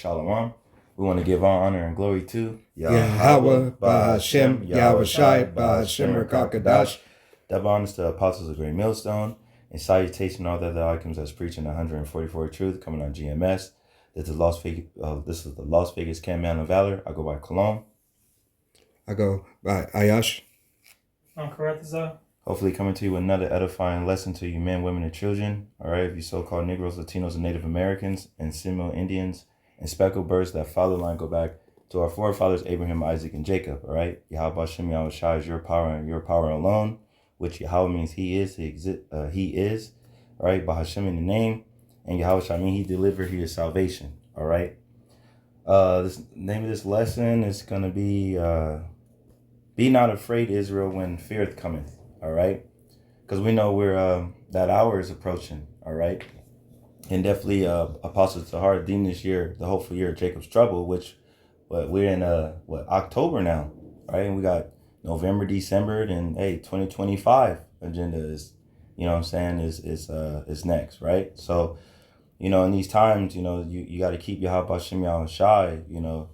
Shalom. We want to give all honor and glory to Yahweh, Bahashem, Yahweh Shai, Bahashem, Rakakadash. Double honors to the apostles of Great Millstone, and salutation to all the other icons that's preaching 144 truth coming on GMS. This is the Las Vegas Can Man of Valor. I go by Cologne. I go by Ayash. I'm Karatha. Hopefully coming to you with another edifying lesson to you men, women, and children. All right, if you so-called Negroes, Latinos, and Native Americans, and Seminole Indians, and speckled birds, that father line go back to our forefathers, Abraham, Isaac, and Jacob. All right, Yahweh Shem Yahweh Shai is your power and your power alone, which Yahweh means he is, he is. All right, Bahashem in the name, and Yahweh Shai means he delivered, he is salvation. All right. This name of this lesson is gonna be not afraid, Israel, when fear cometh. All right, because we know we're that hour is approaching. All right, and definitely Apostle Tahar deemed this year the hopeful year of Jacob's trouble, which we're in October now, right? And we got November, December, and 2025 agenda is, you know what I'm saying, is next, right? So, you know, in these times, you know, you got to keep Yahweh Shem Yahweh Shai, you know.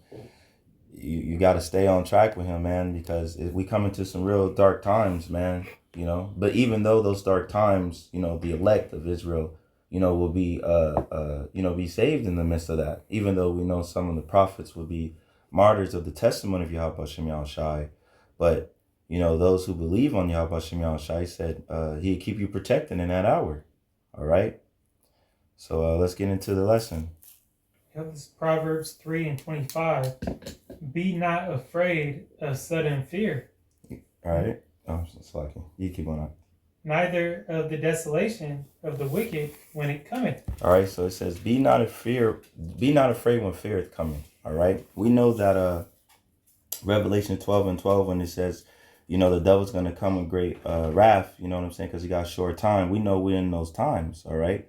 You got to stay on track with him, man, because if we come into some real dark times, man, you know. But even though those dark times, you know, the elect of Israel, you know, will be be saved in the midst of that. Even though we know some of the prophets will be martyrs of the testimony of Yahweh Shem Yahweh Shai, but you know, those who believe on Yahweh Shem Yahweh Shai said he'd keep you protected in that hour. All right. So let's get into the lesson. This is Proverbs 3:25. Be not afraid of sudden fear. All right. Oh, it's lucky. You keep on up. Neither of the desolation of the wicked when it cometh. All right. So it says, be not afraid when fear is coming. All right. We know that Revelation 12:12, when it says, you know, the devil's going to come with great wrath, you know what I'm saying? Because he got short time. We know we're in those times. All right.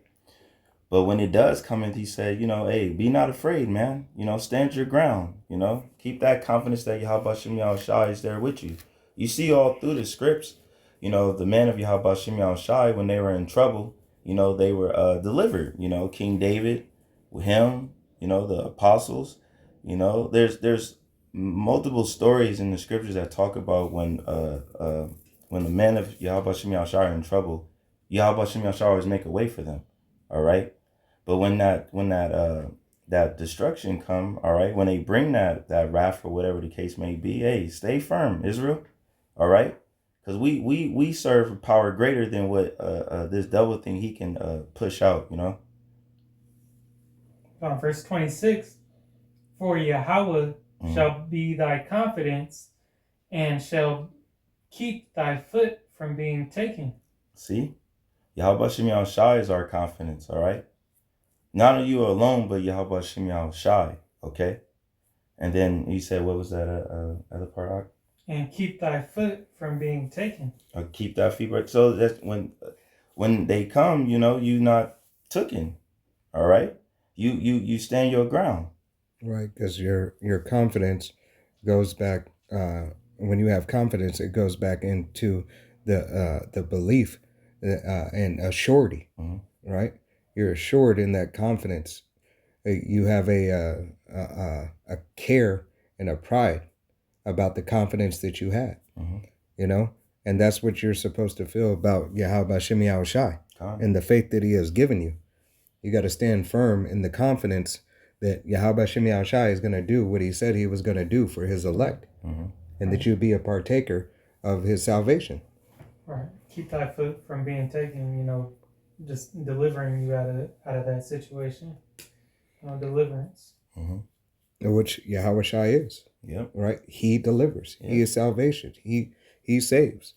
But when it does come in, he said, you know, hey, be not afraid, man. You know, stand your ground. You know, keep that confidence that Yahweh Shem Yahweh Shai is there with you. You see all through the scripts, you know, the men of Yahweh Shem Yahweh Shai, when they were in trouble, you know, they were delivered. You know, King David, with him, you know, the apostles, you know, there's multiple stories in the scriptures that talk about when the men of Yahweh Shem Yahweh Shai are in trouble, Yahweh Shem Yahweh Shai always make a way for them. All right. But when that destruction come, all right, when they bring that wrath or whatever the case may be, hey, stay firm, Israel, all right, because we serve a power greater than what this devil thing he can push out, you know. Verse 26, for Yahweh shall be thy confidence, and shall keep thy foot from being taken. See, Yahweh Shem Yahweh Shai is our confidence, all right. Not only you alone, but Yahweh Shem Yahweh Shai, okay? And then he said, what was that other part? And keep thy foot from being taken. Keep that feet right. So that's when they come, you know, you not taken, all right? You stand your ground. Right, because your confidence goes back, when you have confidence, it goes back into the belief and a surety, right? You're assured in that confidence. You have a care and a pride about the confidence that you had, you know, and that's what you're supposed to feel about Yahweh Shem Yahweh Shai and the faith that he has given you. You got to stand firm in the confidence that Yahweh Shem Yahweh Shai is going to do what he said he was going to do for his elect, and that you be a partaker of his salvation. Right. Keep thy foot from being taken, you know, just delivering you out of that situation. You know, deliverance. Which Yahweh Shai is. Yep. Right? He delivers. Yep. He is salvation. He saves.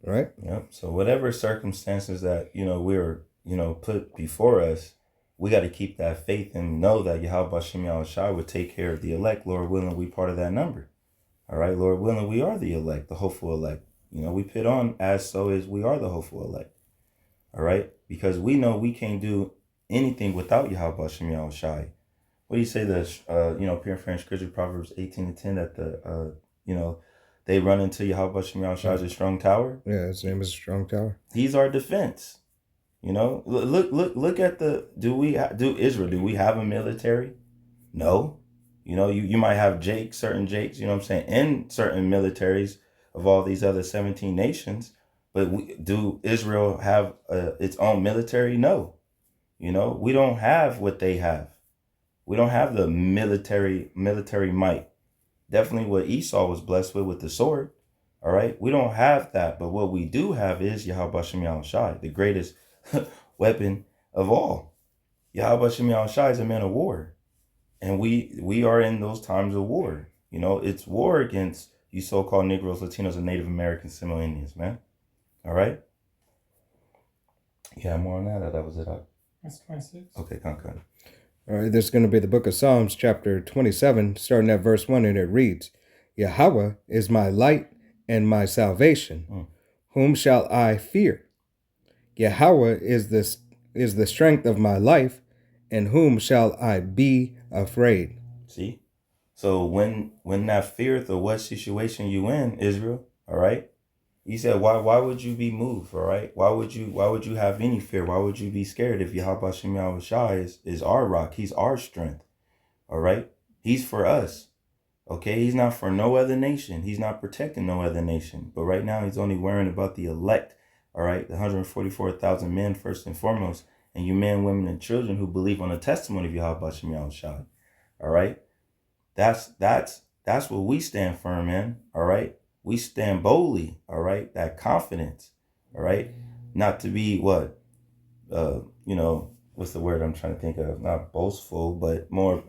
Right? Yep. So whatever circumstances that, you know, we're, you know, put before us, we got to keep that faith and know that Yahweh Shem Yahweh Shai would take care of the elect. Lord willing, we part of that number. All right. Lord willing, we are the elect, the hopeful elect. You know, we put on as so is we are the hopeful elect. All right. Because we know we can't do anything without Yahweh Shem Yahweh Shai. What do you say pure French scripture, Proverbs 18:10, that they run into Yahweh Shem Yahweh Shai as a strong tower? Yeah, his name is a strong tower. He's our defense. You know, look at do we have a military? No. You might have certain Jakes, you know what I'm saying, in certain militaries of all these other 17 nations. But do Israel have its own military? No. We don't have what they have. We don't have the military might. Definitely what Esau was blessed with the sword. All right. We don't have that. But what we do have is Yahweh Shem Yahushai, the greatest weapon of all. Yahweh Shem Yahushai is a man of war. And we are in those times of war. It's war against you so-called Negroes, Latinos, and Native Americans, Seminole Indians, man. All right. Yeah, more on that. That was it. That's 26. Okay, come. All right, this is going to be the book of Psalms, chapter 27, starting at verse 1, and it reads, Yahweh is my light and my salvation. Whom shall I fear? Yahweh is the strength of my life, and whom shall I be afraid? See? So when that feareth of what situation you in, Israel, all right? He said, why would you be moved, all right? Why would you have any fear? Why would you be scared if Yahweh Shem Yahushai is our rock? He's our strength, all right? He's for us, okay? He's not for no other nation. He's not protecting no other nation. But right now, he's only worrying about the elect, all right? The 144,000 men, first and foremost, and you men, women, and children who believe on the testimony of Yahweh Shem Yahushai, all right? That's what we stand firm in, all right? We stand boldly, all right? That confidence, all right? Not to be what's the word I'm trying to think of? Not boastful, but more,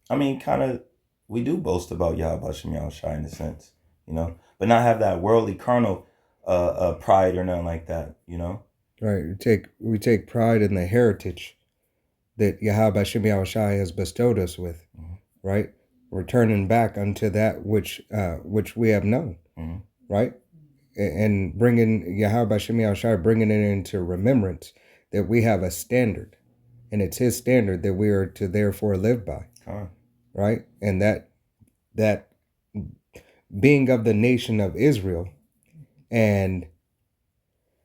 kind of, we do boast about Yahweh Shem Yahushai in a sense, but not have that worldly carnal pride or nothing like that, Right, we take pride in the heritage that Yahweh Shem Yahushai has bestowed us with, right? Returning back unto that which we have known, right? And bringing Yahweh Shem Yahushai, bringing it into remembrance that we have a standard, and it's His standard that we are to therefore live by, right? And that being of the nation of Israel and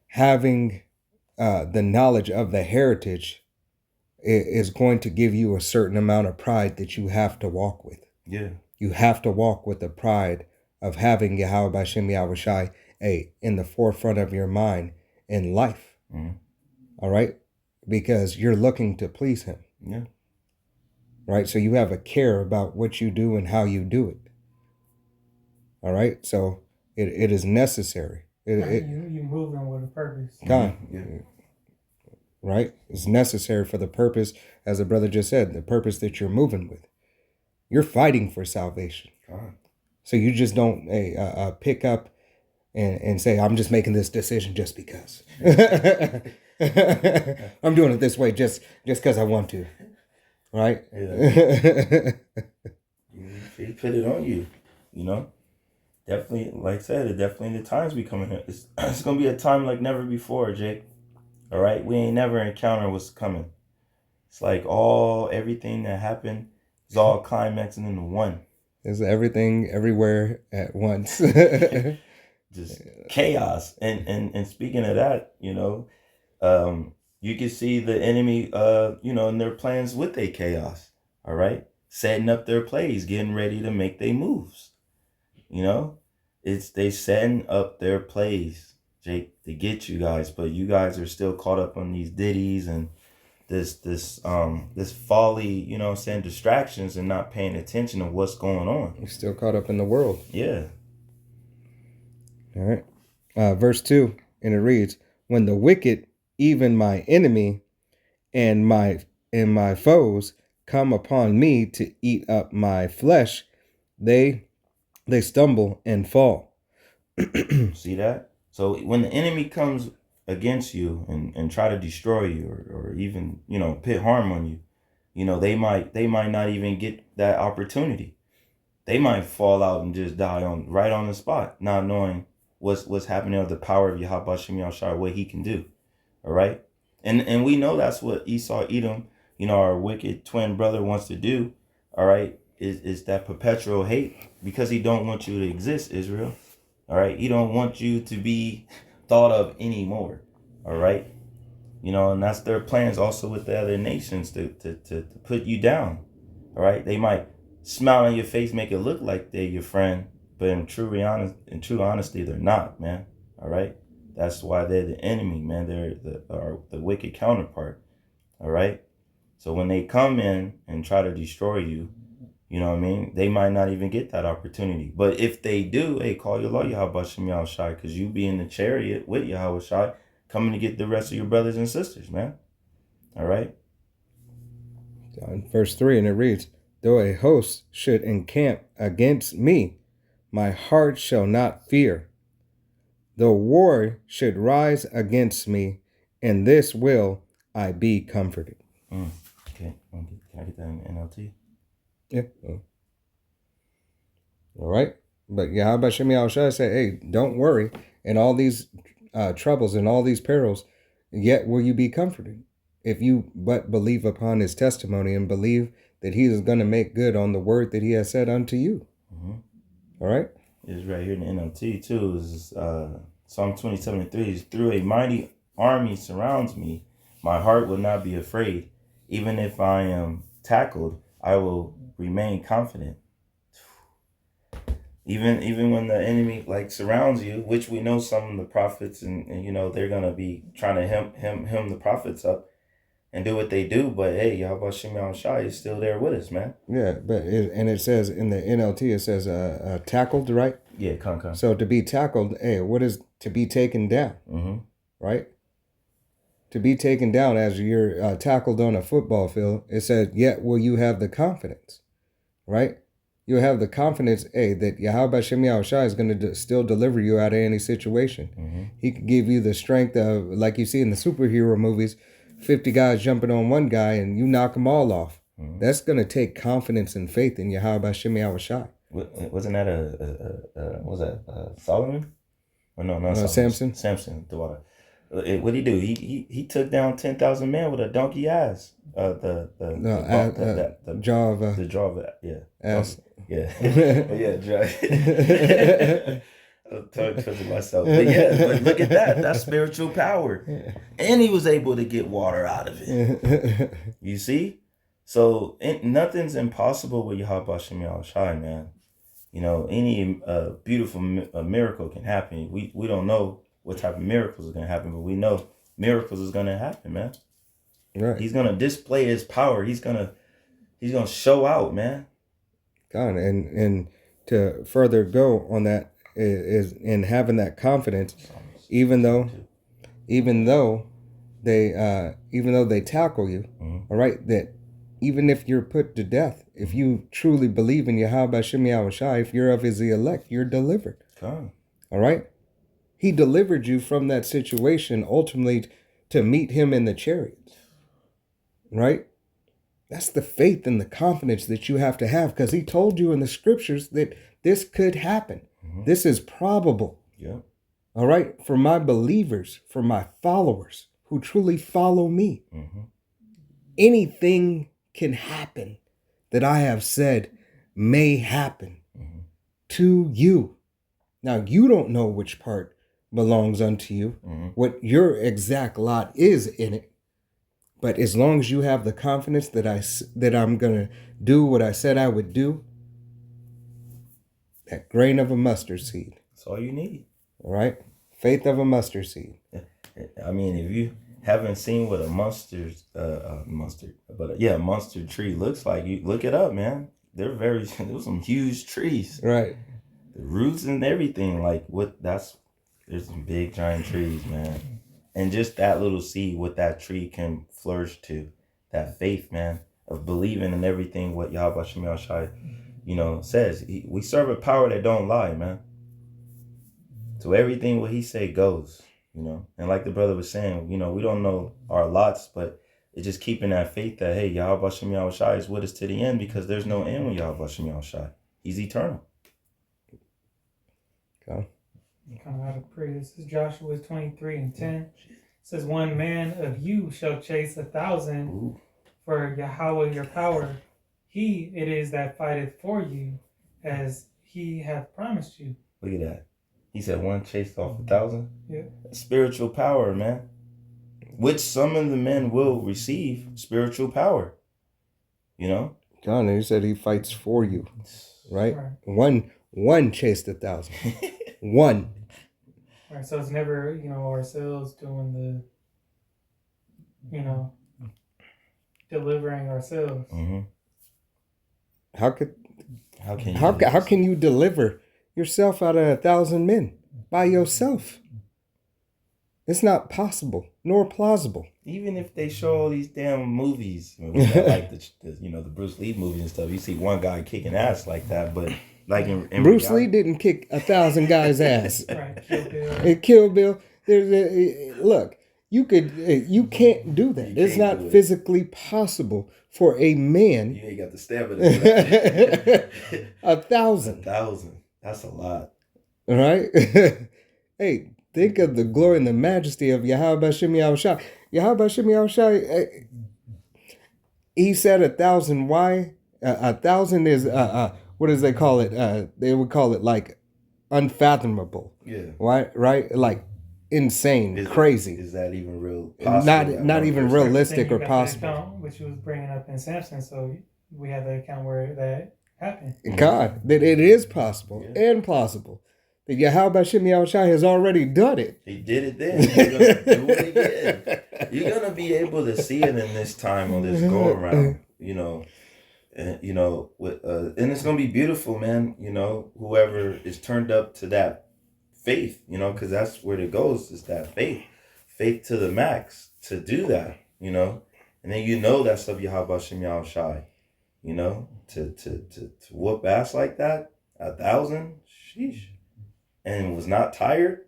having the knowledge of the heritage is going to give you a certain amount of pride that you have to walk with. Yeah. You have to walk with the pride of having Yahweh Shem Yahushai in the forefront of your mind in life. All right? Because you're looking to please Him. Yeah. Right? So you have a care about what you do and how you do it. All right? So it is necessary. You're moving with a purpose. Yeah. Right? It's necessary for the purpose, as the brother just said, the purpose that you're moving with. You're fighting for salvation. So you just don't pick up and say, I'm just making this decision just because. I'm doing it this way just because I want to. Right? Yeah. He put it on you, Definitely, like I said, definitely the times we coming in. It's going to be a time like never before, Jake. All right? We ain't never encountered what's coming. It's like everything that happened is all climaxing into one. It's everything everywhere at once. Just chaos. And speaking of that, you can see the enemy, in their plans with their chaos. All right? Setting up their plays, getting ready to make their moves. They setting up their plays, Jake, to get you guys, but you guys are still caught up on these ditties and this folly, distractions and not paying attention to what's going on. You're still caught up in the world. Yeah. All right. Verse 2, and it reads, when the wicked, even my enemy and my foes, come upon me to eat up my flesh, they stumble and fall. See that? So when the enemy comes against you and try to destroy you or even, put harm on you, they might not even get that opportunity. They might fall out and just die right on the spot, not knowing what's happening of the power of Yahweh Shem Yahushai, what He can do. All right? And we know that's what Esau, Edom, our wicked twin brother wants to do. All right? Is that perpetual hate, because he don't want you to exist, Israel. All right? He don't want you to be thought of anymore. All right? And that's their plans also with the other nations to put you down. All right, they might smile on your face, make it look like they're your friend, but in true honesty, they're not, man. All right, that's why they're the enemy, man. They're the wicked counterpart. All right, so when they come in and try to destroy you, you know what I mean? They might not even get that opportunity. But if they do, hey, call your Lord Yahweh Shem Yahweh Shai, because you be in the chariot with Yahweh Shai, coming to get the rest of your brothers and sisters, man. All right? Verse 3, and it reads, though a host should encamp against me, my heart shall not fear. Though war should rise against me, in this will I be comforted. Okay. Can I get that in NLT? Yeah. All right. But Yahweh Shem Yahweh Shai said, hey, don't worry. In all these troubles and all these perils, yet will you be comforted. If you but believe upon his testimony and believe that he is going to make good on the word that he has said unto you. All right. It's right here in the NLT too. Is Psalm 27:3. Through a mighty army surrounds me, my heart will not be afraid. Even if I am tackled, I will remain confident. Even when the enemy like surrounds you, which we know some of the prophets and you know they're gonna be trying to hem the prophets up and do what they do, but hey, Yahweh Shem Yahweh Shai is still there with us, man. Yeah, but it says in the NLT, it says tackled, right? Yeah, con. So to be tackled, hey, what is to be taken down? Right? To be taken down as you're tackled on a football field, it says, yet will you have the confidence, right? You'll have the confidence, hey, that Yahweh Shem Yahweh Shai is going to still deliver you out of any situation. He could give you the strength of, like you see in the superhero movies, 50 guys jumping on one guy and you knock them all off. That's going to take confidence and faith in Yahweh Shem Yahweh Shai. Wasn't that Solomon? Or no, not Samson. Samson, the water. What did he do? He took down 10,000 men with a donkey ass. The jaw of the jaw of it. Yeah. ass. Yeah. Yeah. Jaw. I'm touching myself. But look at that. That's spiritual power. And he was able to get water out of it. You see? So nothing's impossible with Yahweh Shem Yahweh Shai, man. You know, any beautiful miracle can happen. We don't know what type of miracles are going to happen, but we know miracles is going to happen, man. Right. He's going to display his power. He's going to show out, man. God, and to further go on that is in having that confidence, even though they tackle you, all right, that even if you're put to death, if you truly believe in Yahweh Shem Yahweh Shai, if you're of his elect, you're delivered. God. All right? He delivered you from that situation ultimately to meet him in the chariot. Right? That's the faith and the confidence that you have to have, because he told you in the scriptures that this could happen. This is probable. Yeah. All right? For my believers, for my followers who truly follow me, anything can happen that I have said may happen to you. Now, you don't know which part belongs unto you, what your exact lot is in it. But as long as you have the confidence that I'm going to do what I said I would do, that grain of a mustard seed. That's all you need. All right? Faith of a mustard seed. I mean, if you haven't seen what a mustard tree looks like, you look it up, man. There's some huge trees. Right. The roots and everything, there's some big giant trees, man. And just that little seed, what that tree can flourish to, that faith, man, of believing in everything what Yahweh Shem Yahweh Shai, says. We serve a power that don't lie, man. So everything what he say goes, And like the brother was saying, we don't know our lots, but it's just keeping that faith that, hey, Yahweh Shem Yahweh Shai is with us to the end, because there's no end with Yahweh Shem Yahweh Shai. He's eternal. Okay. Come out of prayer. This is Joshua 23:10. It says, 1 man of you shall chase 1,000 for Yahweh your power. He it is that fighteth for you, as he hath promised you. Look at that. He said one chased off 1,000. Yeah. Spiritual power, man. Which some of the men will receive spiritual power. God, he said he fights for you, right? Right. One chased 1,000. One. Right. So it's never, ourselves doing delivering ourselves. Mm-hmm. How can you deliver yourself out of 1,000 men by yourself? It's not possible nor plausible. Even if they show all these damn movies, like the Bruce Lee movies and stuff, you see one guy kicking ass like that, but like in Bruce reality, Lee didn't kick 1,000 guys' ass. Right. Kill Bill. It Kill Bill. Look, you can't do that. You It's can't not do it. physically possible for a man. You ain't got the stamina. For that. 1,000. 1,000. That's a lot. All right. Hey, think of the glory and the majesty of Yahweh Bashem Yahushai. Yahweh Bashem Yahushai, he said 1,000. Why? 1,000 is, what does they call it? They would call it like unfathomable. Yeah. Right? Like insane, crazy. Is that even real? Possible Not even realistic or Then you got the possible. account, which was bringing up in Samson, so we have the account where that happened. God, that it is possible and plausible. That Yahweh Bashem Yahushai has already done it. He did it then. He's gonna do it again. You're gonna be able to see it in this time on this go around. And it's gonna be beautiful, man. Whoever is turned up to that faith, because that's where it goes. Is that faith to the max to do that, and then that's of Yahweh Shem Yahushai, to whoop ass like that, 1,000, sheesh, and was not tired.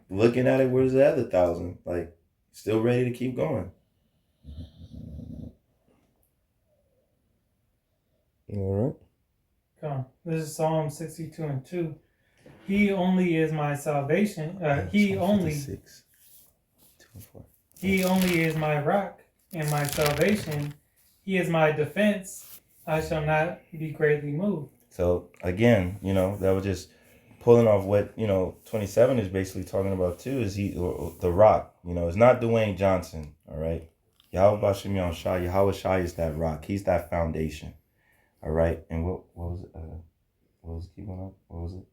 Looking at it, where's the other 1,000? Like, still ready to keep going. All right. Come on. This is Psalm 62:2. He only is my salvation. He only is my rock and my salvation. He is my defense. I shall not be greatly moved. So again, that was just pulling off what 27 is basically talking about too. Is the rock? It's not Dwayne Johnson. All right, Yahweh Bashem Yahushai. Yahweh Shai is that rock. He's that foundation. All right, and what was it? What was it? Keep going up. What was it? You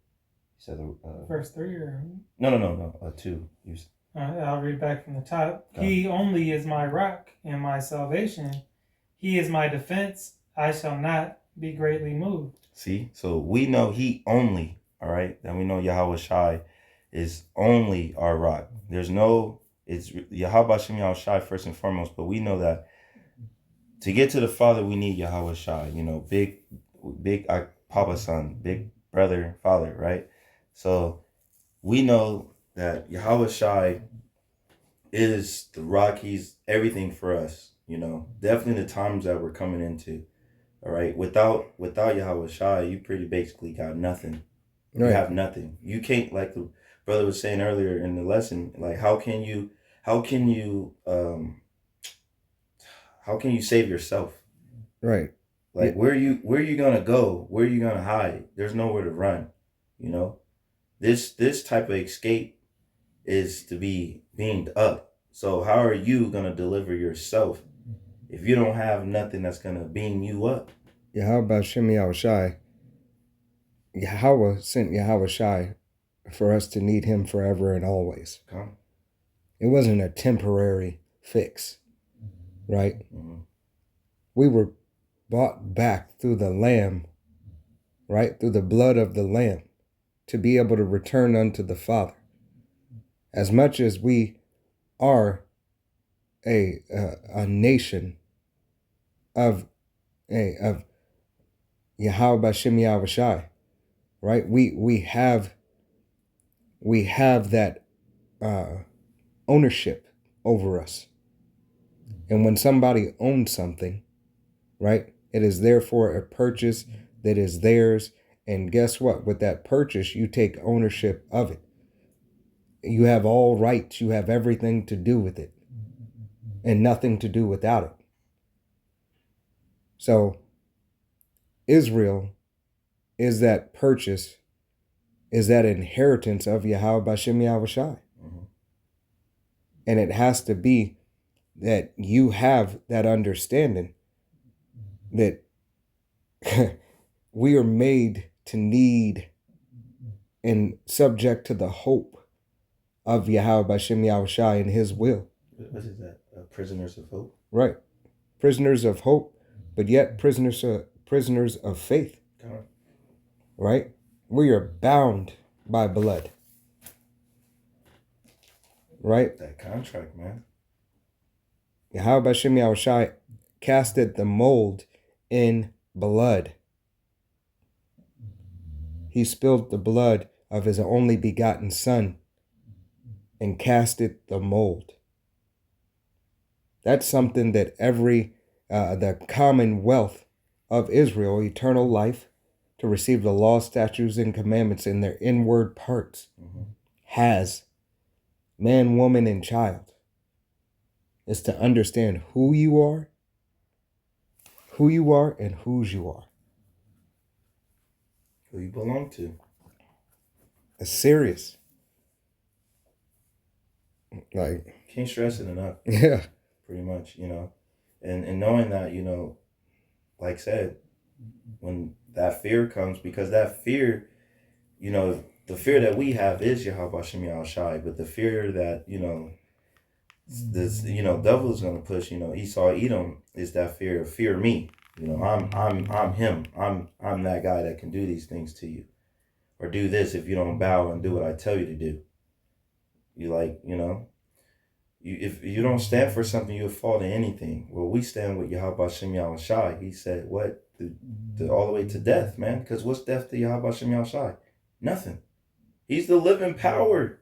said Verse 3 or no. 2. I'll read back from the top. Okay. He only is my rock and my salvation. He is my defense. I shall not be greatly moved. See, so we know he only. All right, then we know Yahweh Shai is only our rock. It's Yahweh Shem Yahushai first and foremost, but we know that to get to the Father, we need Yahweh Shai. Big Papa Son, big brother, Father, right? So we know that Yahweh Shai is the rock. He's everything for us. Definitely the times that we're coming into. All right, without Yahweh Shai, you pretty basically got nothing. You have nothing. You can't, like the brother was saying earlier in the lesson, like how can you save yourself? Right. Like where you gonna go? Where are you gonna hide? There's nowhere to run. This type of escape is to be beamed up. So how are you gonna deliver yourself if you don't have nothing that's gonna beam you up? Yahweh Bashem Yahushai. Yahweh sent Yahweh Shai for us to need him forever and always. Okay. It wasn't a temporary fix, right? Mm-hmm. We were bought back through the Lamb, right? Through the blood of the Lamb to be able to return unto the Father. As much as we are a nation of Yahweh Bashem Yahushai, right? We have that ownership over us. And when somebody owns something, right, it is therefore a purchase that is theirs. And guess what? With that purchase, you take ownership of it. You have all rights. You have everything to do with it and nothing to do without it. So Israel is that purchase, is that inheritance of Yahweh Bashem Yahushai. Mm-hmm. And it has to be that you have that understanding that we are made to need and subject to the hope of Yahweh Bashem Yahushai and his will. What is that? Prisoners of hope? Right. Prisoners of hope, but yet prisoners of faith. Right? We are bound by blood. Right? That contract, man. Yahweh Bashem Yahushai casted the mold in blood. He spilled the blood of his only begotten son and casted the mold. That's something that the commonwealth of Israel, eternal life, to receive the law, statutes, and commandments in their inward parts, has man, woman, and child, is to understand who you are, and whose you are. Who you belong to. It's serious. Like, can't stress it enough. Yeah. Pretty much, and knowing that, like I said, when that fear comes, because that fear, the fear that we have is Yahweh Shem Yahushai, but the fear that, this, devil is going to push, Esau, Edom, is that fear of fear me. I'm him. I'm that guy that can do these things to you, or do this if you don't bow and do what I tell you to do. If you don't stand for something, you'll fall to anything. Well, we stand with Yahweh Shem Yahushai. He said, what? All the way to death, man. Because what's death to Yahweh Shem Yahushai? Nothing. He's the living power.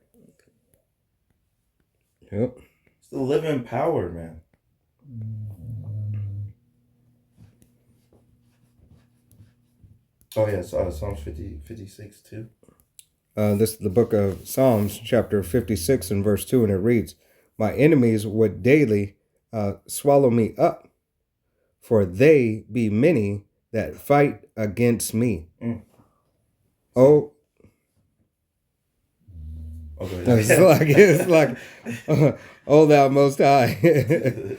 Yep. It's the living power, man. Oh, yeah. So, Psalms 56 too. This is the book of Psalms, chapter 56 and verse 2, and it reads, my enemies would daily swallow me up, for they be many that fight against me. Oh, it's like, oh, thou Most High.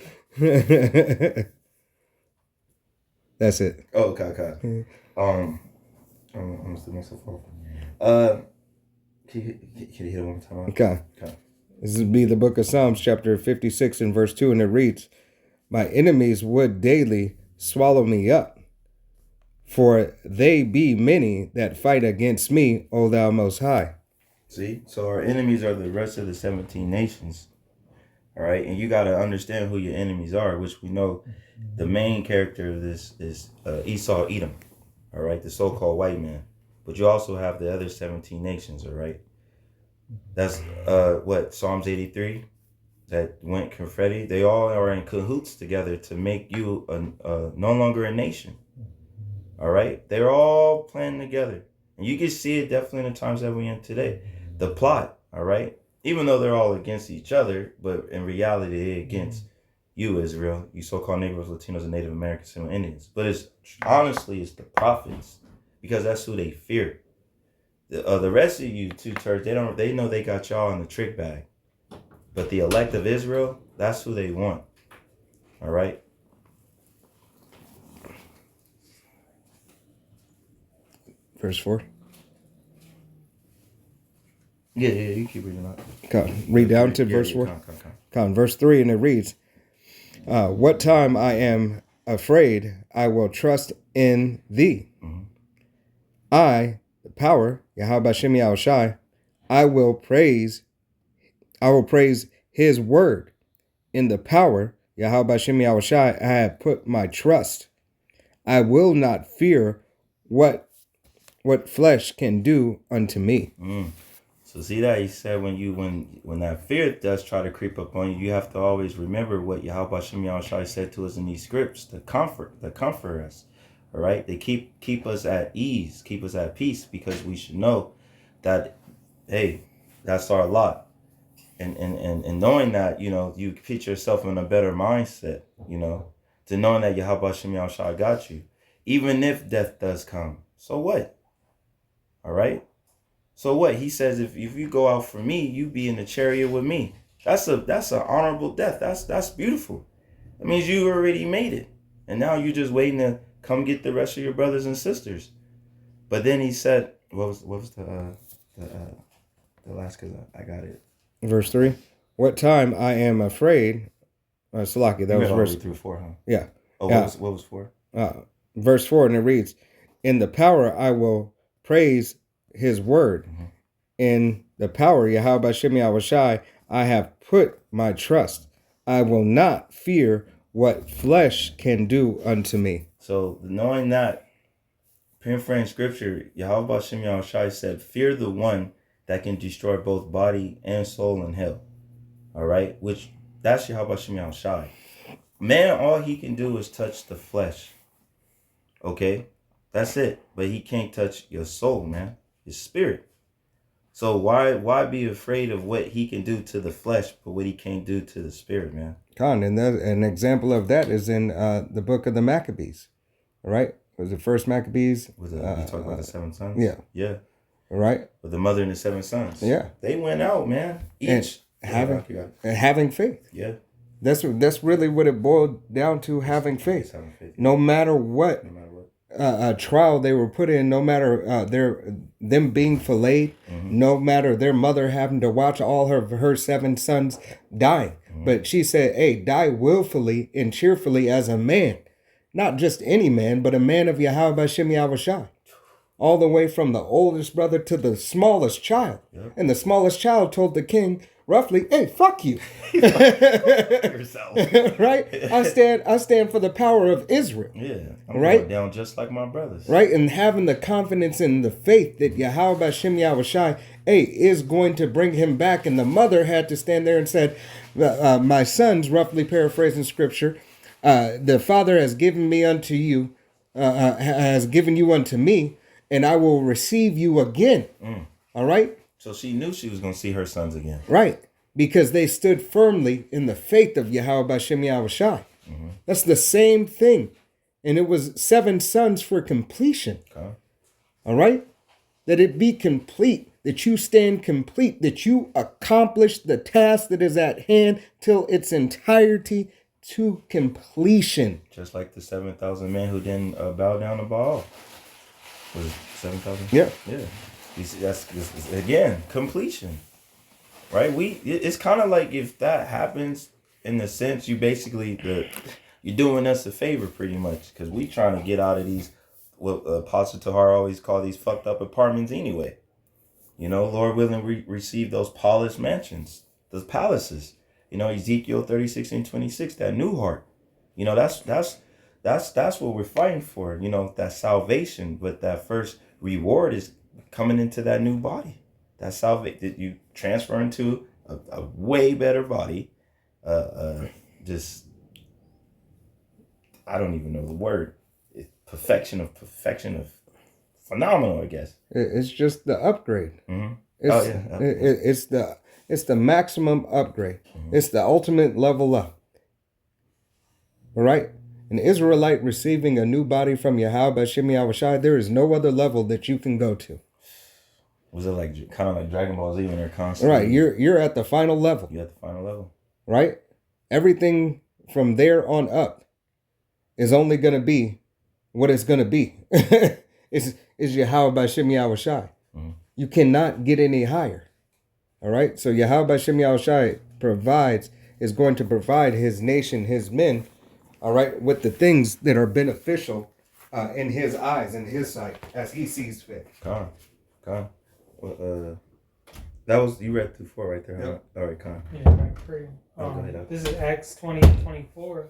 That's it. Oh, okay. I'm gonna still myself off. Can you hit it one more time? Okay. This would be the book of Psalms, chapter 56 and verse 2, and it reads, my enemies would daily swallow me up, for they be many that fight against me, O thou Most High. See? So our enemies are the rest of the 17 nations. All right? And you got to understand who your enemies are, which we know the main character of this is Esau, Edom. All right? The so-called white man. But you also have the other 17 nations, all right? That's Psalms 83, that went confetti. They all are in cahoots together to make you no longer a nation. All right? They're all playing together. And you can see it definitely in the times that we're in today. The plot, all right? Even though they're all against each other, but in reality, they're against you, Israel, you so-called Negroes, Latinos, and Native Americans, and Indians. But it's the prophets, because that's who they fear. The rest of you two church, they know they got y'all in the trick bag. But the elect of Israel, that's who they want. All right? Verse 4. Yeah, you keep reading that. Read down to verse 4. Verse 3, and it reads, what time I am afraid, I will trust in thee. I, the power, Yahweh Shem Yahushai, I will praise his word. In the power, Yahweh Shem Yahushai, I have put my trust. I will not fear what flesh can do unto me. So see that he said when that fear does try to creep up on you, you have to always remember what Yahweh Shem Yahushai said to us in these scripts, to comfort us. All right, they keep us at ease, keep us at peace, because we should know that, hey, that's our lot. And knowing that, you put yourself in a better mindset, to knowing that Yahweh Shem Yahushua got you, even if death does come. So what? All right. So what? He says, if you go out for me, you be in the chariot with me. That's an honorable death. That's beautiful. That means you already made it. And now you're just waiting to come get the rest of your brothers and sisters. But then he said, what was the last? Cause I got it. Verse 3. What time I am afraid. Salaki, that You was read all the way verse. through 4, huh? Yeah. Oh, what was 4? Verse 4, and it reads, in the power I will praise his word. Mm-hmm. In the power, Yahweh Bashem Yahushai, I have put my trust. I will not fear what flesh can do unto me. So knowing that, paraphrasing scripture, Yahweh Bashem Yahushai said, fear the one that can destroy both body and soul in hell. All right? Which, that's Yahweh Bashem Yahushai. Man, all he can do is touch the flesh. Okay? That's it. But he can't touch your soul, man. Your spirit. So why be afraid of what he can do to the flesh, but what he can't do to the spirit, man? Khan, and an example of that is in the book of the Maccabees. All right? Was it first Maccabees? You talk about the 7 sons? Yeah. Yeah. All right? With the mother and the 7 sons. Yeah. They went out, man. Each. And having faith. Yeah. That's really what it boiled down to, having faith. Having faith. No matter what trial they were put in, no matter them being filleted, no matter their mother having to watch all her 7 sons die. But she said, hey, die willfully and cheerfully as a man. Not just any man, but a man of Yahweh Bashem Yahushai. All the way from the oldest brother to the smallest child. Yep. And the smallest child told the king, roughly, hey, fuck you. Yourself. Right? I stand for the power of Israel. Yeah. I'm right? Going down just like my brothers. Right? And having the confidence and the faith that Yahweh Bashem Yahushai, hey, is going to bring him back. And the mother had to stand there and said, my sons, roughly paraphrasing scripture, the Father has given me unto you, has given you unto me, and I will receive you again. All right? So she knew she was going to see her sons again. Right. Because they stood firmly in the faith of Yahweh Bashem Yahushai. That's the same thing. And it was 7 sons for completion. Okay. All right? That it be complete, that you stand complete, that you accomplish the task that is at hand till its entirety to completion. Just like the 7,000 men who didn't bow down to Baal. Was it 7,000? Yeah. Yeah. That's again, completion. Right? It's kind of like if that happens, in the sense you basically, you're doing us a favor pretty much, because we trying to get out of these, what Apostle Tahar always call these fucked up apartments anyway. You know, Lord willing, we receive those polished mansions, those palaces. You know, Ezekiel 36 and 26, that new heart. You know, that's what we're fighting for. You know, that salvation, but that first reward is coming into that new body. That salvation that you transfer into a way better body. Just, I don't even know the word. Perfection of phenomenal, I guess. It's just the upgrade. Mm-hmm. It's the maximum upgrade. It's the ultimate level up. All right? An Israelite receiving a new body from Yahweh Bashem Yahushai, there is no other level that you can go to. Was it like kind of like Dragon Ball Z when they're constantly? Right, you're at the final level. You're at the final level. Right? Everything from there on up is only going to be what it's going to be. is Yahweh Bashem Yahushai. You cannot get any higher. All right? So Yahweh Bashem Yahushai is going to provide his nation, his men, all right, with the things that are beneficial in his eyes, in his sight, as he sees fit. Con. Well, that was, you read through 4 right there, huh? Yep. All right, Con. Yeah, right. Free. Go ahead. This is Acts 20:24.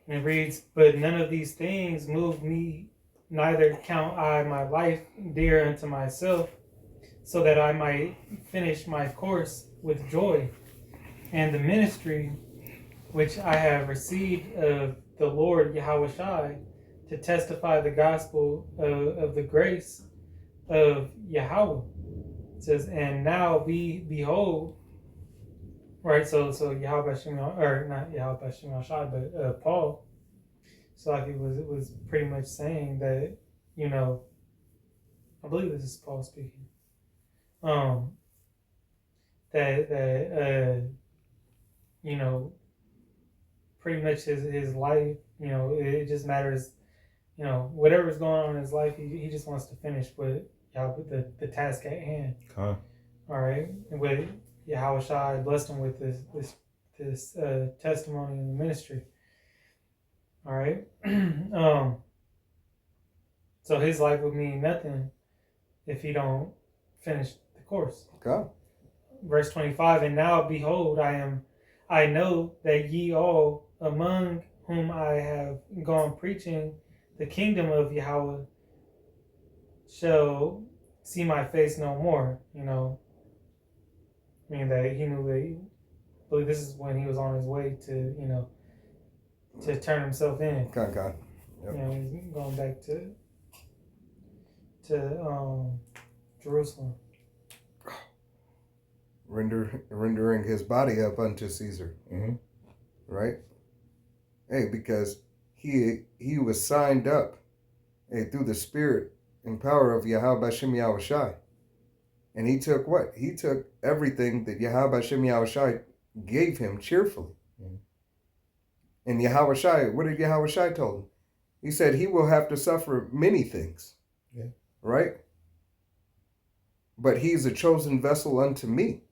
And it reads, but none of these things move me, neither count I my life dear unto myself, so that I might finish my course with joy, and the ministry which I have received of the Lord Yahushai, to testify the gospel of the grace of Yahweh. It says, and now behold, right? So Yahweh Bashem, or not Yahweh Bashem Yahushai, but Paul. So like it was pretty much saying that, you know, I believe this is Paul speaking. That you know, pretty much his life, it just matters. Whatever's going on in his life, he just wants to finish with the task at hand. All right, and with Yahweh Shai blessed him with this testimony in the ministry. All right, so his life would mean nothing if he don't finish the course. Okay. Verse 25, and now behold, I know that ye all among whom I have gone preaching the kingdom of Yahweh shall see my face no more. Meaning that he knew that I believe this is when he was on his way to, to turn himself in. Okay. Yep. He's going back to Jerusalem. Rendering his body up unto Caesar. Mm-hmm. Right? Hey, because he was signed up through the spirit and power of Yahweh Bashem Yahweh Shai. And he took what? He took everything that Yahweh Bashem Yahweh Shai gave him cheerfully. Mm-hmm. And Yahweh Shai, what did Yahweh Shai tell him? He said he will have to suffer many things. Yeah. Right? But he's a chosen vessel unto me.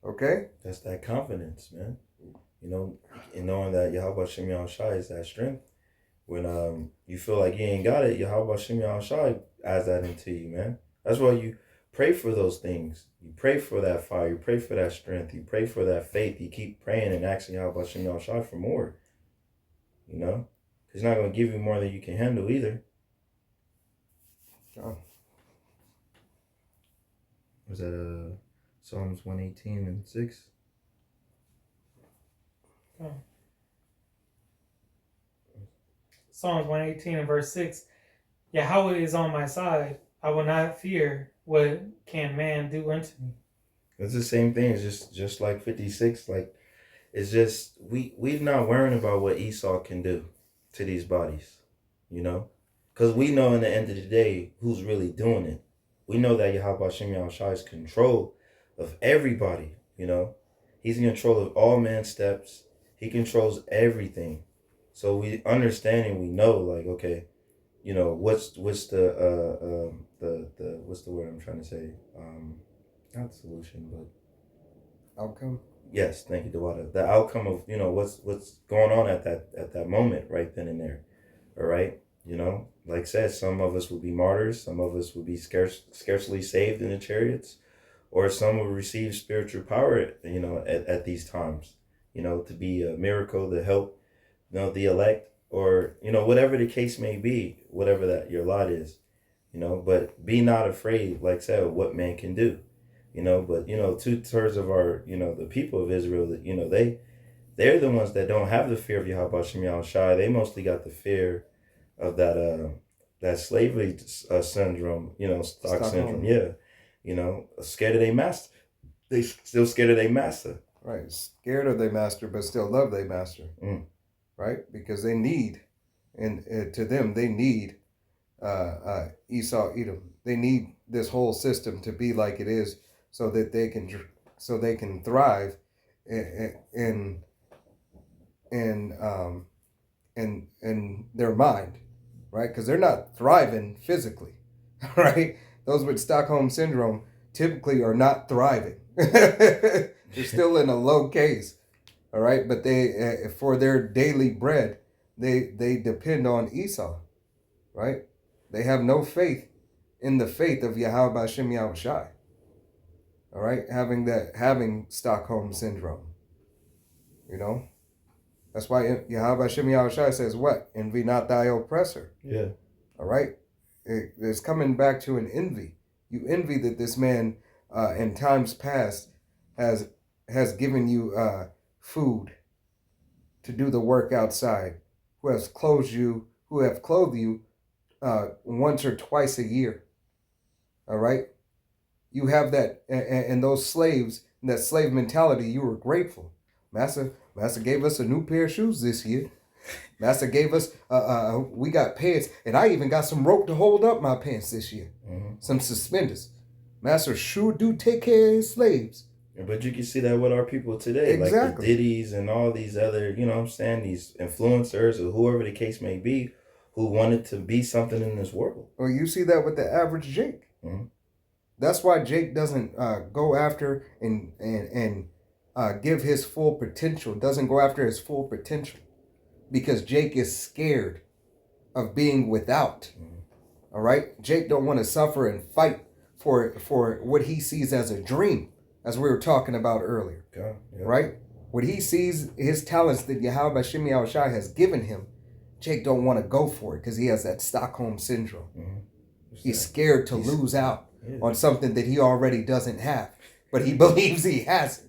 Okay? That's that confidence, man. And knowing that Yahweh Shem Yahweh Shai is that strength. When you feel like you ain't got it, Yahweh Shem Yahweh Shai adds that into you, man. That's why you pray for those things. You pray for that fire. You pray for that strength. You pray for that faith. You keep praying and asking Yahweh Shem Yahweh Shai for more. He's not going to give you more than you can handle either. Oh. Was that Psalms 118 and 6? Oh. Psalms 118 and verse 6. Yahweh is on my side. I will not fear. What can man do unto me? It's the same thing. It's just like 56. Like, it's just, we're not worrying about what Esau can do to these bodies, Because we know in the end of the day who's really doing it. We know that Yahweh Shem Yahweh Shai is control of everybody, He's in control of all man's steps. He controls everything. So we understand and we know, like, okay, what's the what's the word I'm trying to say? Not solution, but outcome. Yes, thank you, Dewada. The outcome of what's going on at that moment, right then and there. All right, like I said, some of us will be martyrs, some of us will be scarcely saved in the chariots, or some will receive spiritual power, at these times, to be a miracle to help, the elect, or whatever the case may be, whatever that your lot is, but be not afraid, like I said, of what man can do. But 2/3 of our, the people of Israel, that they're the ones that don't have the fear of Yahweh Shem Yahweh Shai. They mostly got the fear of that slavery syndrome, stock syndrome. Yeah, scared of their master. They still scared of their master. Right, scared of their master, but still love their master. Mm. Right, because they need, and to them they need Esau, Edom. They need this whole system to be like it is, so that they can thrive in their mind, right? Because they're not thriving physically, right? Those with Stockholm syndrome typically are not thriving. They're still in a low case, all right? But they for their daily bread, they depend on Esau, right? They have no faith in the faith of Yahweh Bashem Yahweh Shai. All right, having Stockholm syndrome. That's why Yahweh Bashem Yahweh Shai says what? Envy not thy oppressor. Yeah. All right, it's coming back to an envy. You envy that this man in times past has given you food to do the work outside, who have clothed you once or twice a year. All right, you have that, and those slaves, that slave mentality. You were grateful. Master gave us a new pair of shoes this year. Master gave us we got pants, and I even got some rope to hold up my pants this year. Mm-hmm. Some suspenders. Master sure do take care of his slaves. But you can see that with our people today, like the Diddy's and all these other, you know what I'm saying, these influencers or whoever the case may be, who wanted to be something in this world. Well, you see that with the average Jake. Mm-hmm. That's why Jake doesn't go after and give his full potential, doesn't go after his full potential. Because Jake is scared of being without. Mm-hmm. All right? Jake don't want to suffer and fight for what he sees as a dream, as we were talking about earlier. Yeah. Right? What he sees, his talents that Yahweh Bashim Yahushai has given him, Jake don't want to go for it because he has that Stockholm syndrome. Mm-hmm. He's scared to lose out on something that he already doesn't have, but he believes he has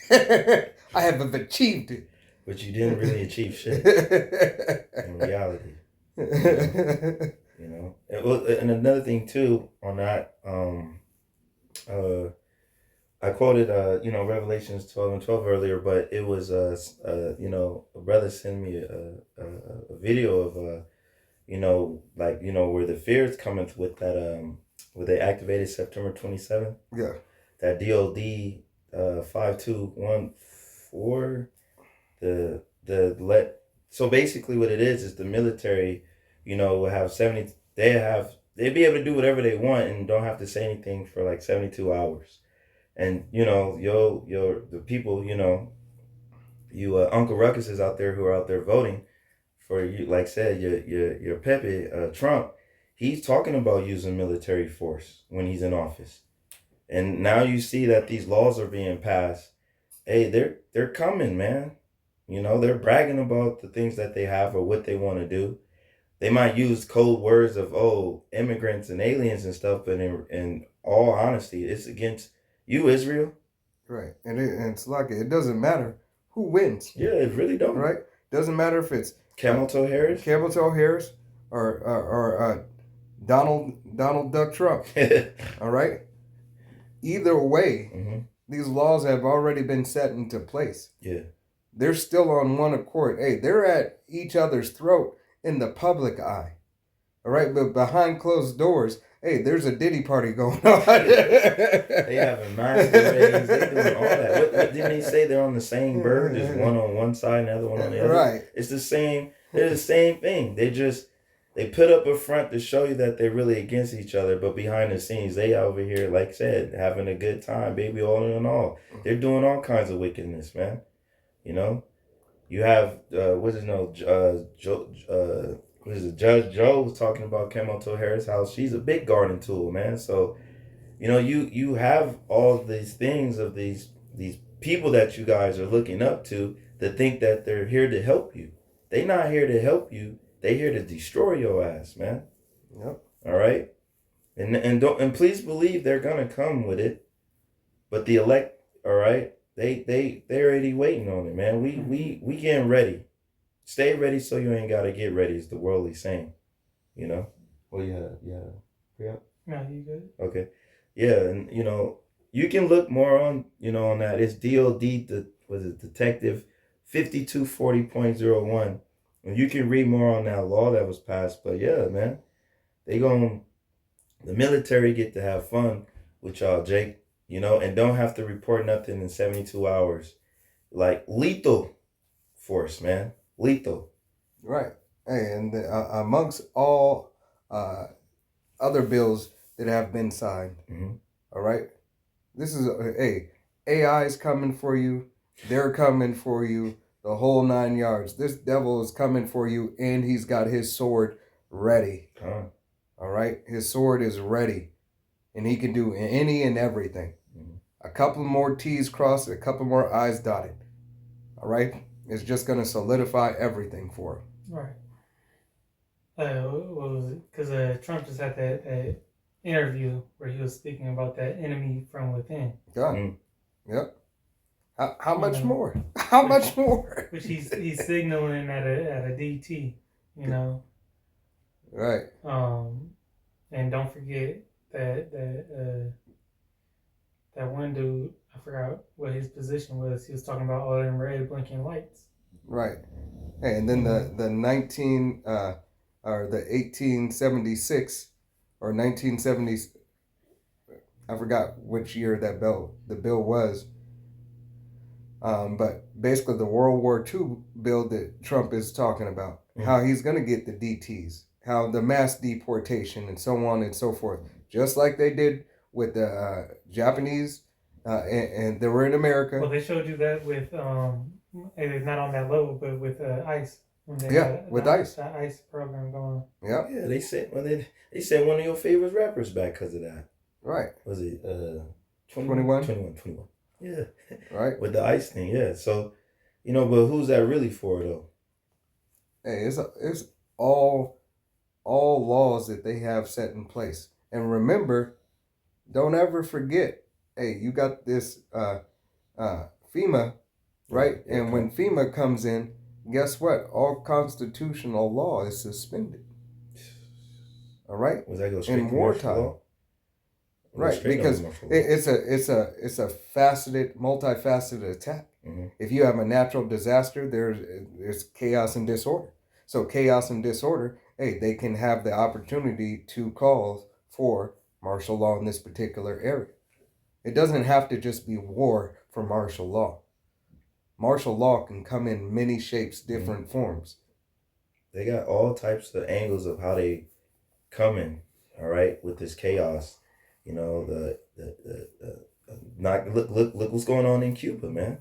it. I have achieved it. But you didn't really achieve shit in reality. You know? And another thing too on that, I quoted Revelations 12:12 earlier, but it was a brother sent me a video of where the fears cometh with that where they activated September 27th. Yeah. That DOD 5214. So basically what it is the military, will have 70. They'd be able to do whatever they want and don't have to say anything for like 72 hours. And the people, Uncle Ruckus is out there who are out there voting for you, like said, your Pepe Trump. He's talking about using military force when he's in office. And now you see that these laws are being passed. Hey, they're coming, man. They're bragging about the things that they have or what they want to do. They might use code words of, immigrants and aliens and stuff, but in all honesty, it's against you, Israel. Right. And it's like, it doesn't matter who wins. Yeah, it really don't. Right? Doesn't matter if it's Camel Toe Harris or Donald Duck Trump. All right? Either way, mm-hmm. These laws have already been set into place. Yeah. They're still on one accord. Hey, they're at each other's throat in the public eye. All right? But behind closed doors, hey, there's a Diddy party going on. They having masquerades. They doing all that. What didn't he say? They're on the same bird. There's one on one side and the other one on the other. Right. It's the same. They're the same thing. They put up a front to show you that they're really against each other, but behind the scenes, they over here, like I said, having a good time, baby, all in all. They're doing all kinds of wickedness, man. You have Judge Joe was talking about Camel Toe Harris' house. She's a big garden tool, man. So, you have all these things of these people that you guys are looking up to that think that they're here to help you. They're not here to help you. They're here to destroy your ass, man. Yep. All right. And please believe they're gonna come with it. But the elect, all right, they're already waiting on it, man. We getting ready. Stay ready so you ain't gotta get ready, is the worldly saying. Well, yeah. No, you good? Okay. Yeah, and you can look more on on that. It's DOD Detective 5240.01. And you can read more on that law that was passed. But yeah, man, the military get to have fun with y'all, Jake, and don't have to report nothing in 72 hours. Like lethal force, man. Lethal. Right. Hey, and amongst all other bills that have been signed, mm-hmm. All right, this is, AI is coming for you. They're coming for you. The whole 9 yards. This devil is coming for you, and he's got his sword ready. All right? His sword is ready, and he can do any and everything. Mm-hmm. A couple more T's crossed, a couple more I's dotted. All right? It's just going to solidify everything for him. Right. What was it? Because Trump just had that interview where he was speaking about that enemy from within. Yeah. Mm-hmm. Yep. How much more? How much more? Which he's signaling at a DT, Right. And don't forget that one dude, I forgot what his position was. He was talking about all them red blinking lights. Right. Hey, and then the 1876 or 1970s. I forgot which year the bill was. But basically, the World War II bill that Trump is talking about, how he's going to get the DTs, how the mass deportation, and so on and so forth, just like they did with the Japanese, and they were in America. Well, they showed you that with not on that level, but with ICE. When they Yeah, with ICE. The ICE program going. Yeah. Yeah, they said they sent one of your favorite rappers back because of that. Right. Was it 21? 21. Yeah. Right. With the ICE thing, yeah. So, but who's that really for though? Hey, it's all laws that they have set in place. And remember, don't ever forget, hey, you got this FEMA, right? Yeah, and when FEMA comes in, guess what? All constitutional law is suspended. All right? Was that go straight in to wartime? Law? Right, because it's a multifaceted attack. Mm-hmm. If you have a natural disaster, there's chaos and disorder. So chaos and disorder, hey, they can have the opportunity to call for martial law in this particular area. It doesn't have to just be war for martial law. Martial law can come in many shapes, different forms. They got all types of angles of how they come in, all right, with this chaos. Look what's going on in Cuba, man.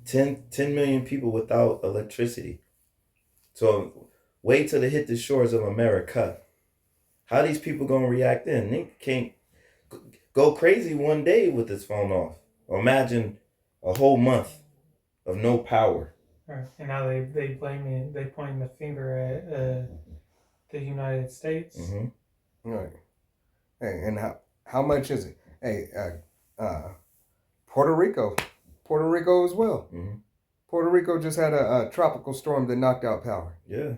10 million people without electricity. So wait till they hit the shores of America. How these people gonna react then? They can't go crazy one day with this phone off. Or imagine a whole month of no power. Right. And now they pointing the finger at the United States. Mm-hmm. Right. Hey, and how much is it? Hey, Puerto Rico as well. Mm-hmm. Puerto Rico just had a tropical storm that knocked out power. Yeah.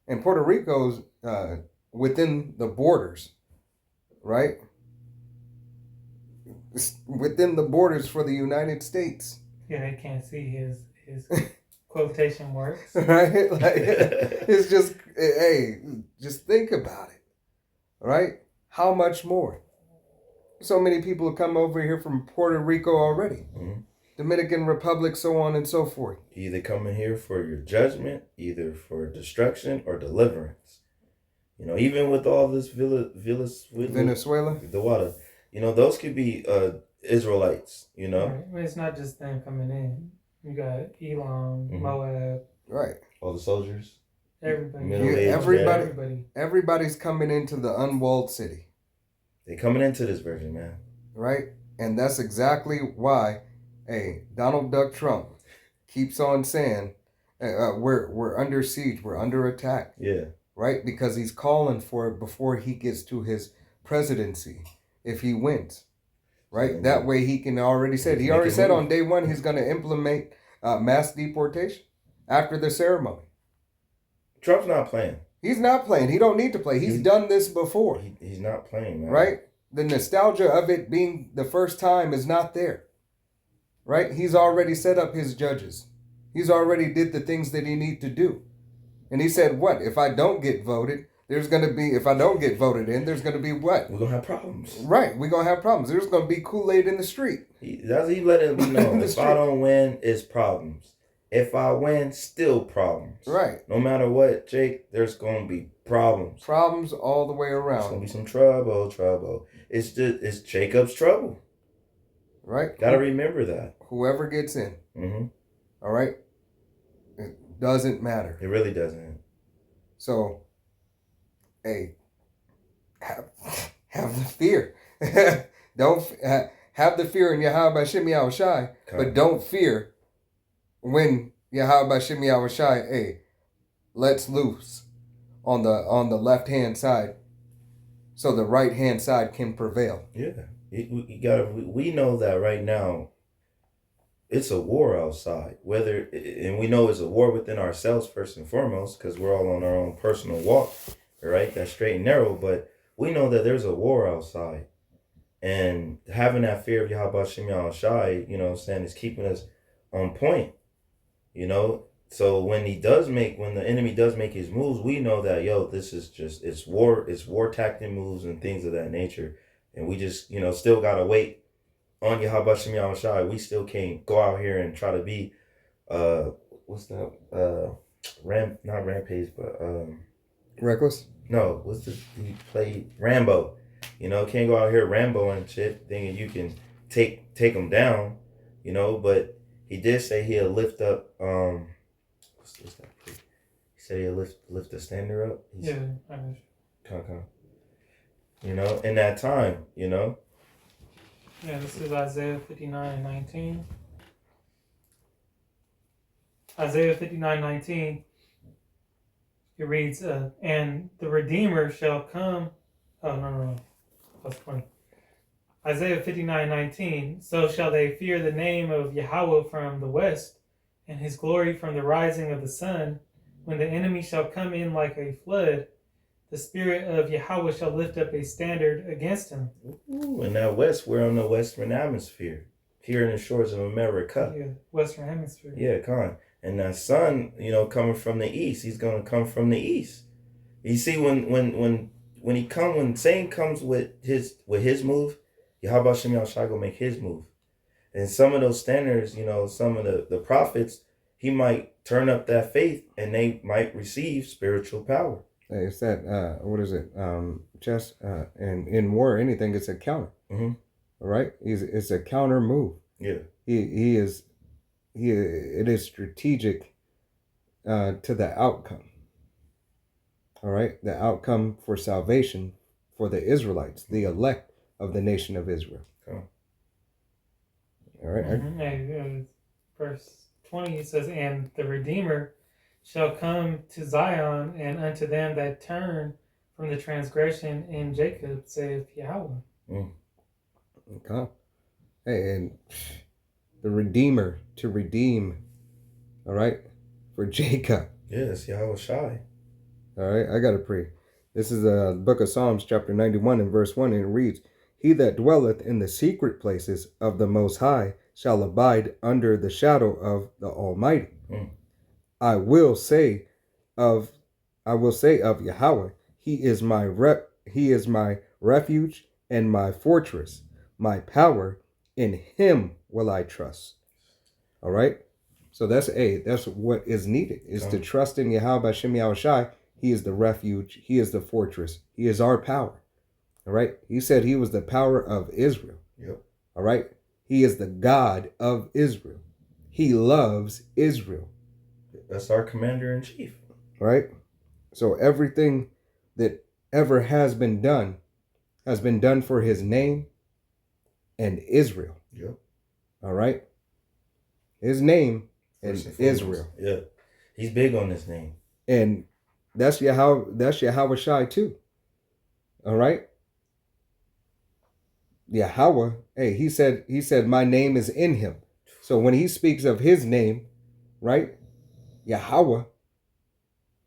And Puerto Rico's within the borders, right? It's within the borders for the United States. Yeah, they can't see his quotation marks. Right? Like, it's just, hey, just think about it. Right? How much more? So many people have come over here from Puerto Rico already. Mm-hmm. Dominican Republic, so on and so forth. Either coming here for your judgment, either for destruction or deliverance. Even with all this Venezuela, the water, those could be Israelites. Right. It's not just them coming in. You got Elam, Mm-hmm. Moab, right? All the soldiers, everybody. Everybody's coming into the unwalled city. They coming into this version, man. Right, and that's exactly why, hey, Donald Duck Trump keeps on saying, we're under siege, we're under attack. Yeah. Right, because he's calling for it before he gets to his presidency, if he wins. Right, that way he can already said on day one he's going to implement mass deportation after the ceremony. Trump's not playing. He's not playing. He don't need to play. He's done this before. He's not playing, man. Right, the nostalgia of it being the first time is not there. Right, he's already set up his judges. He's already did the things that he need to do. And he said, what? If I don't get voted, if I don't get voted in, there's going to be what? We're going to have problems. Right. We're going to have problems. There's going to be Kool-Aid in the street. He letting me know. If I don't win, it's problems. If I win, still problems. Right. No matter what, Jake, there's going to be problems. Problems all the way around. There's going to be some trouble. It's Jacob's trouble. Right. Got to remember that. Whoever gets in. Mm-hmm. All right. It doesn't matter. It really doesn't. So, hey, have the fear. Don't have the fear in Yahweh Bashim Yahushai, but don't fear when Yahweh Bashim Yahushai, hey, let's loose on the left hand side, so the right hand side can prevail. Yeah, we know that right now. It's a war outside, and we know it's a war within ourselves first and foremost, because we're all on our own personal walk, right? That's straight and narrow, but we know that there's a war outside, and having that fear of Yahweh Shem Yahushai, is keeping us on point, So when the enemy does make his moves, we know that this is it's war tactic moves and things of that nature, and we just still gotta wait on Yahweh Shem Yahushai, we still can't go out here and try to be what's that not rampage, but Reckless. no, what's the he played Rambo. You know, can't go out here Rambo and shit thinking you can take them down, you know, but he did say he'll lift up what's that? He said he'll lift the standard up. Yeah, I know. Come. You know, in that time, you know. Yeah, this is Isaiah 59:19. Isaiah 59:19. It reads, and the Redeemer shall come. Oh, no. Plus 20. Isaiah 59:19. So shall they fear the name of Yahweh from the west, and his glory from the rising of the sun. When the enemy shall come in like a flood, the spirit of Yahweh shall lift up a standard against him. Ooh, in that west, we're on the western hemisphere, here in the shores of America. Yeah, Western Hemisphere. Yeah, con. And that sun, you know, coming from the east, he's gonna come from the east. You see, when Satan comes with his move, Yahweh Shem Yahushua gonna make his move. And some of those standards, you know, some of the prophets, he might turn up that faith, and they might receive spiritual power. Hey, it's that what is it? Chess and in war, anything, it's a counter. Mm-hmm. All right, it's a counter move. Yeah. It is strategic to the outcome. All right, the outcome for salvation for the Israelites, the elect of the nation of Israel. Oh. All right. Mm-hmm. Verse 20 says, and the Redeemer shall come to Zion, and unto them that turn from the transgression in Jacob, saith Yahweh. Okay. Hey, and the Redeemer to redeem, all right, for Jacob. Yes, Yahweh Shai. All right, I got to pray. This is the book of Psalms, chapter 91 and verse 1, and it reads, he that dwelleth in the secret places of the Most High shall abide under the shadow of the Almighty. I will say of Yahweh, he is my refuge and my fortress, my power, in him will I trust. All right? So that's what is needed, is to trust in Yahweh Shem Yahushai. He is the refuge, he is the fortress, he is our power. All right? He said he was the power of Israel. Yep. All right? He is the God of Israel. He loves Israel. That's our commander-in-chief. Right? So everything that ever has been done for his name and Israel. Yep. All right? His name and Israel. Yeah. He's big on his name. And that's Yahweh Shai too. All right? Yahweh, hey, he said my name is in him. So when he speaks of his name, right? Yahweh,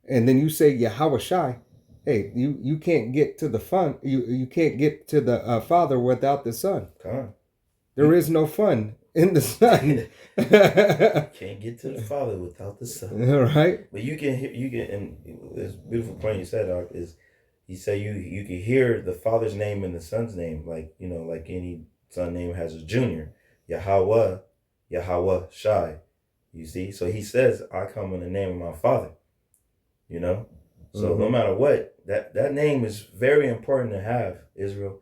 and then you say Yahweh Shai, hey, you can't get to the fun, you can't get to the Father without the Son. There is no fun in the Son. Can't get to the Father without the Son. All right. But you can, and this beautiful point you said, Doc, is you say you can hear the Father's name and the Son's name, like, you know, like any son name has a junior. Yahweh Shai. You see? So he says, I come in the name of my Father. You know? So no matter what, that name is very important to have, Israel.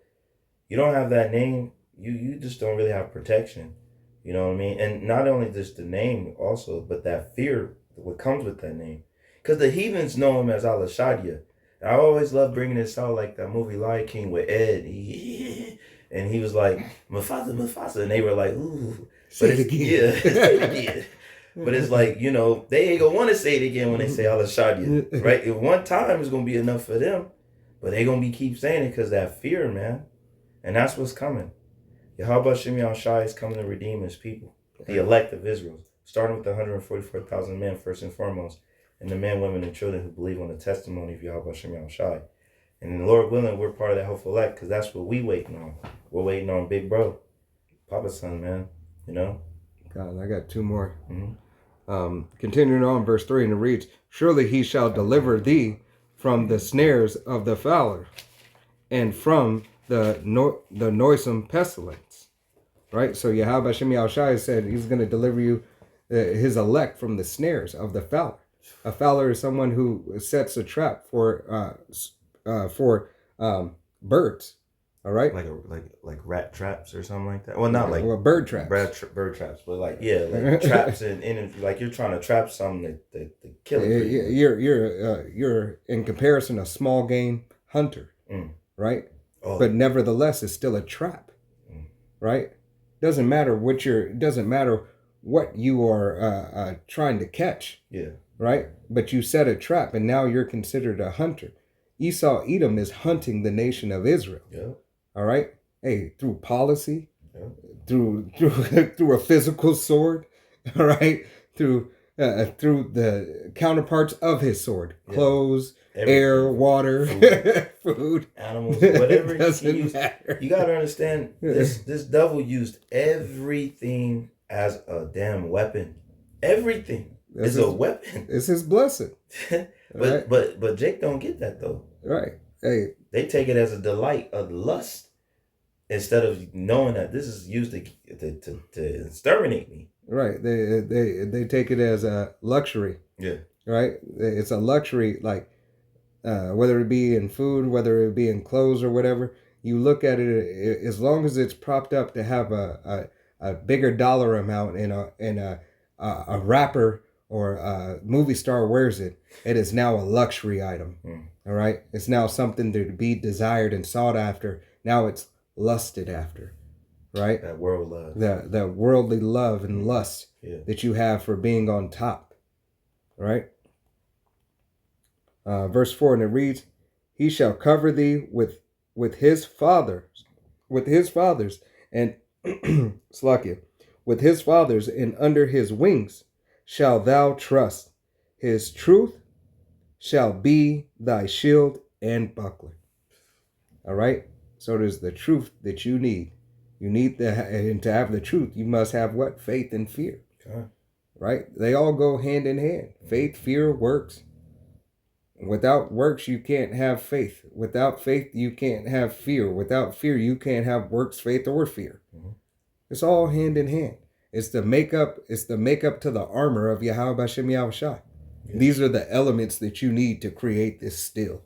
You don't have that name, you just don't really have protection. You know what I mean? And not only just the name also, but that fear, what comes with that name. Because the heathens know him as Al-Shadia. I always love bringing this out, like that movie Lion King with Ed. And he was like, Mufasa. And they were like, ooh. Say it again. Yeah, say it again. But it's like, you know, they ain't going to want to say it again when they say Al-Shadia. Right? If one time is going to be enough for them. But they going to keep saying it because that fear, man. And that's what's coming. Yahweh Shem Yahushai is coming to redeem his people. The elect of Israel. Starting with the 144,000 men first and foremost. And the men, women, and children who believe on the testimony of Yahweh Shem Yahushai. And the Lord willing, we're part of that hopeful elect because that's what we waiting on. We're waiting on Big Bro. Papa's son, man. You know? God, I got two more. Continuing on, verse 3, and it reads, surely he shall deliver thee from the snares of the fowler and from the noisome pestilence. right? So Yahweh Hashem Yahushai said he's going to deliver you, his elect, from the snares of the fowler. A fowler is someone who sets a trap for birds. All right, like rat traps or something like that. Well, not like bird traps. Bird traps, but like traps and like you're trying to trap something to kill it. You're in comparison a small game hunter, right? Oh. But nevertheless, it's still a trap, right? Doesn't matter what you are trying to catch. Yeah. Right, but you set a trap, and now you're considered a hunter. Esau Edom is hunting the nation of Israel. Yeah. All right. Hey, through policy, through a physical sword. All right. Through the counterparts of his sword, clothes, air, water, food, animals, whatever. Doesn't matter. You gotta understand this devil used everything as a damn weapon. Everything. It's a weapon. It's his blessing. but Jake don't get that though. Right. Hey. They take it as a delight of lust instead of knowing that this is used to exterminate me. Right. They take it as a luxury. Yeah. Right. It's a luxury, like whether it be in food, whether it be in clothes or whatever. You look at it, as long as it's propped up to have a bigger dollar amount in a rapper or a movie star wears it, it is now a luxury item. All right. It's now something to be desired and sought after. Now it's lusted after. Right. That world love. That worldly love and lust that you have for being on top. Right. Verse 4, and it reads, he shall cover thee with his fathers, and Slakia, with his fathers, and under his wings shall thou trust. His truth shall be thy shield and buckler. All right. So there's the truth that you need. You need and to have the truth, you must have what? Faith and fear. Okay. Right? They all go hand in hand. Faith, fear, works. Without works, you can't have faith. Without faith, you can't have fear. Without fear, you can't have works, faith, or fear. Mm-hmm. It's all hand in hand. It's the makeup to the armor of Yahweh Hashem Yahushai. Yeah. These are the elements that you need to create this steel.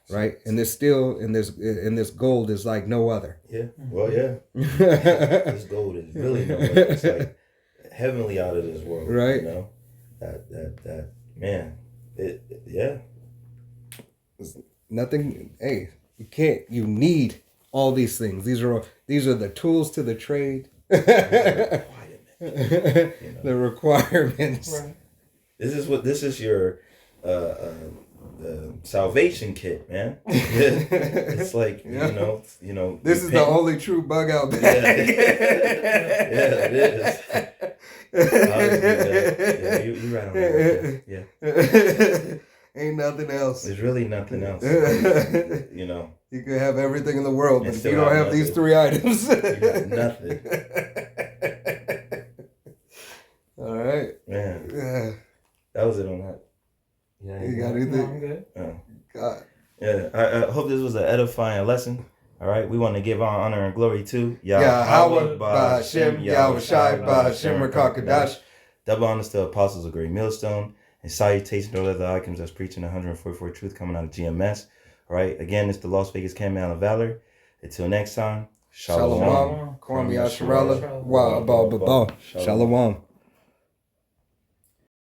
Right? And this steel and this gold is like no other. Yeah. Well, yeah. This gold is really no other. It's like heavenly out of this world. Right. You know? That man. Yeah. There's nothing. Hey, you need all these things. These are the tools to the trade. The requirements. Right. This is your the salvation kit, man. It's like you know. This is the only true bug out there. Yeah, it is. Yeah, you right on that. Yeah. Ain't nothing else. There's really nothing else. You know. You can have everything in the world, but if you don't have these three items, you got nothing. All right. Man. Yeah. That was it on that. Yeah. You got anything? No, I'm good. Oh. God. Yeah. I hope this was an edifying lesson. All right. We want to give honor and glory to Yahweh, Ba'Hashem, Yahushai, Ba'Hashem, Rakakadash. Double honors to apostles of Great Millstone. And salutations to all other icons that's preaching 144 truth coming out of GMS. All right. Again, it's the Las Vegas Camel of Valor. Until next time. Shalom. Kwame Yasharala. Wa ba ba ba. Shalom.